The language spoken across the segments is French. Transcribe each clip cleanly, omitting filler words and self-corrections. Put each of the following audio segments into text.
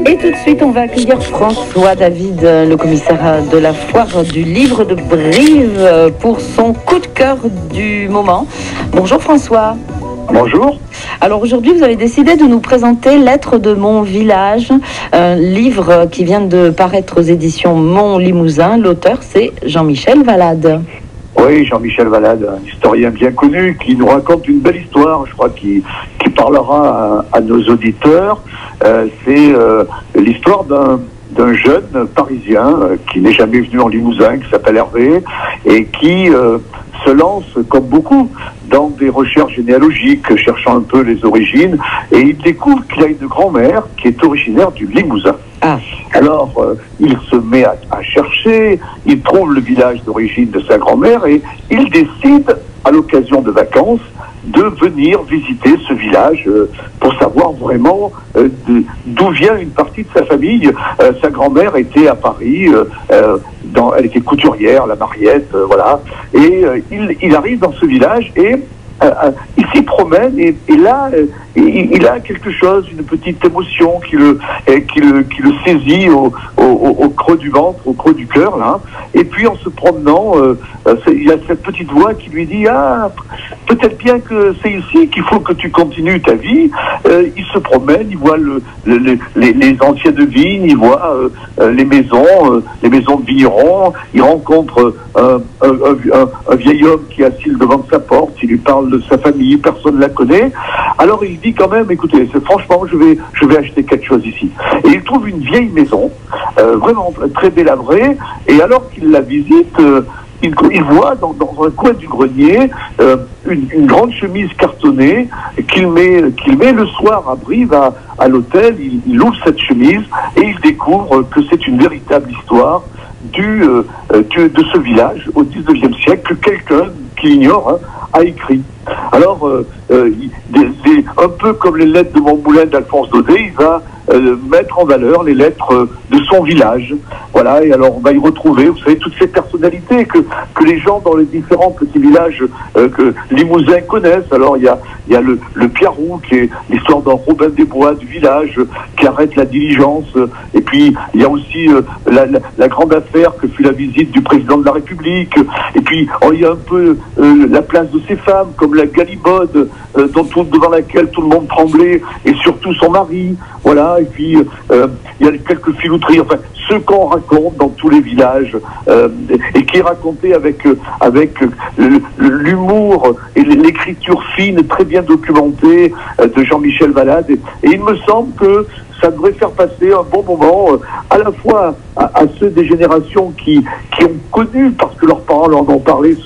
Et tout de suite, on va accueillir François David, le commissaire de la foire du livre de Brive, pour son coup de cœur du moment. Bonjour François. Bonjour. Alors aujourd'hui, vous avez décidé de nous présenter Lettres de mon village, un livre qui vient de paraître aux éditions Mont Limousin. L'auteur, c'est Jean-Michel Valade. Oui, Jean-Michel Valade, un historien bien connu, qui nous raconte une belle histoire, je crois, qui parlera à nos auditeurs. C'est l'histoire d'un jeune parisien qui n'est jamais venu en Limousin, qui s'appelle Hervé, et qui se lance, comme beaucoup, dans des recherches généalogiques, cherchant un peu les origines, et il découvre qu'il a une grand-mère qui est originaire du Limousin. Ah. Alors, il se met à chercher, il trouve le village d'origine de sa grand-mère, et il décide, à l'occasion de vacances, de venir visiter ce village pour savoir vraiment d'où vient une partie de sa famille. Sa grand-mère était à Paris, elle était couturière, la Mariette, voilà. Et il arrive dans ce village et il s'y promène et là, il a quelque chose, une petite émotion qui le saisit au creux du ventre, au creux du cœur, là. Et puis en se promenant, il y a cette petite voix qui lui dit « Ah, peut-être bien que c'est ici qu'il faut que tu continues ta vie. » Il se promène, il voit les anciennes vignes, il voit les maisons de vignerons, il rencontre un vieil homme qui est assis devant sa porte, il lui parle de sa famille, personne ne la connaît. Alors il dit quand même, écoutez, franchement, je vais acheter quelque chose ici. Et il trouve une vieille maison, vraiment très délabrée, et alors qu'il la visite, il voit dans un coin du grenier une grande chemise cartonnée qu'il met le soir à Brive à l'hôtel. Il ouvre cette chemise et il découvre que c'est une véritable histoire de ce village au 19e siècle que quelqu'un qui ignore a écrit. Alors, un peu comme les lettres de Montmoulin d'Alphonse Daudet, il va mettre en valeur les lettres de son village. Voilà, et alors on va y retrouver, vous savez, toutes ces personnalités que les gens dans les différents petits villages que Limousin connaissent. Alors il y a le Piarou, qui est l'histoire d'un Robin des Bois du village, qui arrête la diligence. Et puis il y a aussi la grande affaire que fut la visite du président de la République. Et puis il y a un peu la place de ces femmes, comme la Galibode, devant laquelle tout le monde tremblait, et surtout son mari. Voilà, et puis il y a quelques filouteries, enfin ce qu'on raconte dans tous les villages, et qui est raconté avec l'humour et l'écriture fine, très bien documentée de Jean-Michel Valade. Et il me semble que ça devrait faire passer un bon moment à la fois à ceux des générations qui ont connu, parce que leurs parents leur ont parlé,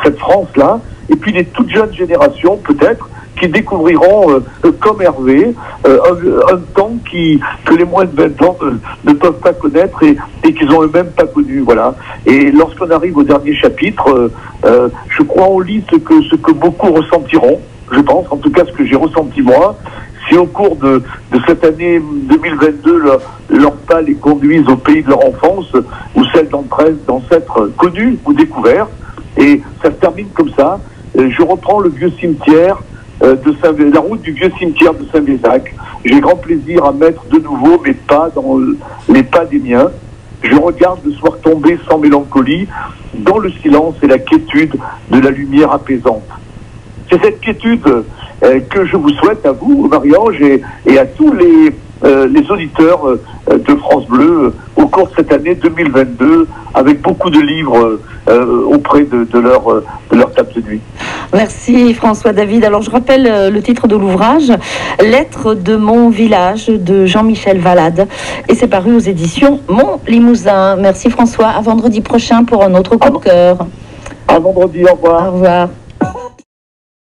cette France-là, et puis les toutes jeunes générations peut-être, qui découvriront, comme Hervé, un temps que les moins de 20 ans ne peuvent pas connaître et qu'ils n'ont eux-mêmes pas connu. Voilà. Et lorsqu'on arrive au dernier chapitre, je crois on lit ce que beaucoup ressentiront, je pense, en tout cas ce que j'ai ressenti moi. Si au cours de cette année 2022, leurs pas les conduisent au pays de leur enfance, ou celles d'ancêtres connus ou découverts, et ça se termine comme ça. Je reprends le vieux cimetière, la route du vieux cimetière de Saint-Mézac. J'ai grand plaisir à mettre de nouveau mes pas dans les pas des miens. Je regarde le soir tomber sans mélancolie, dans le silence et la quiétude de la lumière apaisante. C'est cette quiétude que je vous souhaite à vous, Marie-Ange, et à tous les auditeurs de France Bleu au cours de cette année 2022, avec beaucoup de livres auprès de leur table de nuit. Merci François David. Alors je rappelle le titre de l'ouvrage, Lettres de mon village, de Jean-Michel Valade, et c'est paru aux éditions Mont Limousin. Merci François, à vendredi prochain pour un autre coup de cœur. À vendredi, au revoir. Au revoir.